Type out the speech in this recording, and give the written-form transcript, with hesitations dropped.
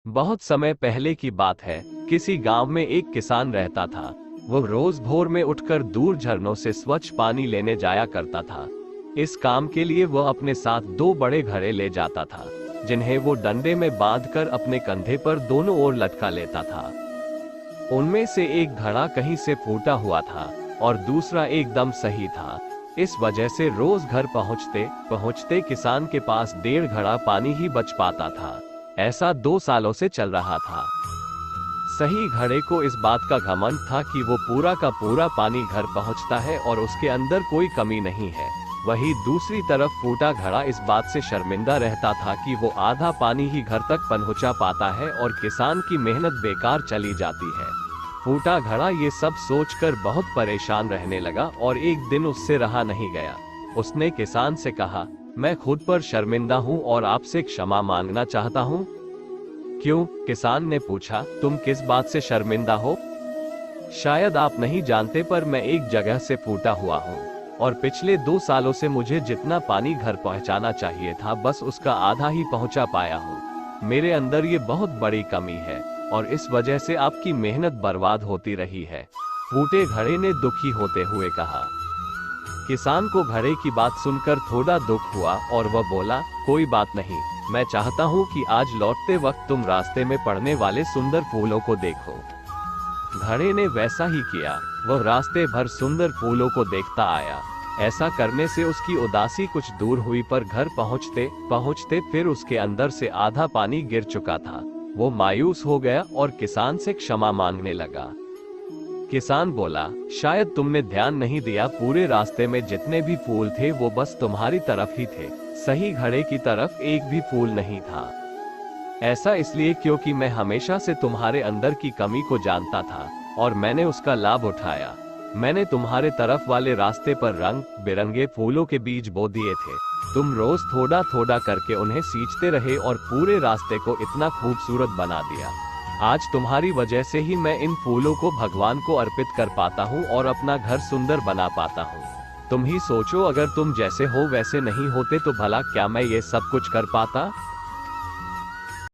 बहुत समय पहले की बात है। किसी गांव में एक किसान रहता था। वो रोज भोर में उठकर दूर झरनों से स्वच्छ पानी लेने जाया करता था। इस काम के लिए वह अपने साथ दो बड़े घड़े ले जाता था, जिन्हें वो डंडे में बांधकर अपने कंधे पर दोनों ओर लटका लेता था। उनमें से एक घड़ा कहीं से फूटा हुआ था और दूसरा एकदम सही था। इस वजह से रोज घर पहुंचते पहुंचते किसान के पास 1.5 घड़ा पानी ही बच पाता था। ऐसा 2 सालों से चल रहा था। सही घड़े को इस बात का घमंड था कि वो पूरा का पूरा पानी घर पहुंचता है और उसके अंदर कोई कमी नहीं है। वहीं दूसरी तरफ फूटा घड़ा इस बात से शर्मिंदा रहता था कि वो आधा पानी ही घर तक पहुंचा पाता है और किसान की मेहनत बेकार चली जाती है। फूटा घड़ा ये सब सोचकर बहुत परेशान रहने लगा और एक दिन उससे रहा नहीं गया। उसने किसान से कहा, मैं खुद पर शर्मिंदा हूँ और आपसे क्षमा मांगना चाहता हूँ। क्यों? किसान ने पूछा, तुम किस बात से शर्मिंदा हो? शायद आप नहीं जानते, पर मैं एक जगह से फूटा हुआ हूँ और पिछले 2 सालों से मुझे जितना पानी घर पहुँचाना चाहिए था बस उसका आधा ही पहुँचा पाया हूँ। मेरे अंदर ये बहुत बड़ी कमी है और इस वजह से आपकी मेहनत बर्बाद होती रही है। फूटे घड़े ने दुखी होते हुए कहा। किसान को घड़े की बात सुनकर थोड़ा दुख हुआ और वह बोला, कोई बात नहीं, मैं चाहता हूँ कि आज लौटते वक्त तुम रास्ते में पड़ने वाले सुंदर फूलों को देखो। घड़े ने वैसा ही किया। वह रास्ते भर सुंदर फूलों को देखता आया। ऐसा करने से उसकी उदासी कुछ दूर हुई, पर घर पहुँचते पहुँचते फिर उसके अंदर से आधा पानी गिर चुका था। वो मायूस हो गया और किसान से क्षमा मांगने लगा। किसान बोला, शायद तुमने ध्यान नहीं दिया, पूरे रास्ते में जितने भी फूल थे वो बस तुम्हारी तरफ ही थे। सही घड़े की तरफ एक भी फूल नहीं था। ऐसा इसलिए क्योंकि मैं हमेशा से तुम्हारे अंदर की कमी को जानता था और मैंने उसका लाभ उठाया। मैंने तुम्हारे तरफ वाले रास्ते पर रंग बिरंगे फूलों के बीज बो दिए थे। तुम रोज थोड़ा थोड़ा करके उन्हें सींचते रहे और पूरे रास्ते को इतना खूबसूरत बना दिया। आज तुम्हारी वजह से ही मैं इन फूलों को भगवान को अर्पित कर पाता हूँ और अपना घर सुंदर बना पाता हूँ। तुम ही सोचो, अगर तुम जैसे हो वैसे नहीं होते तो भला क्या मैं ये सब कुछ कर पाता?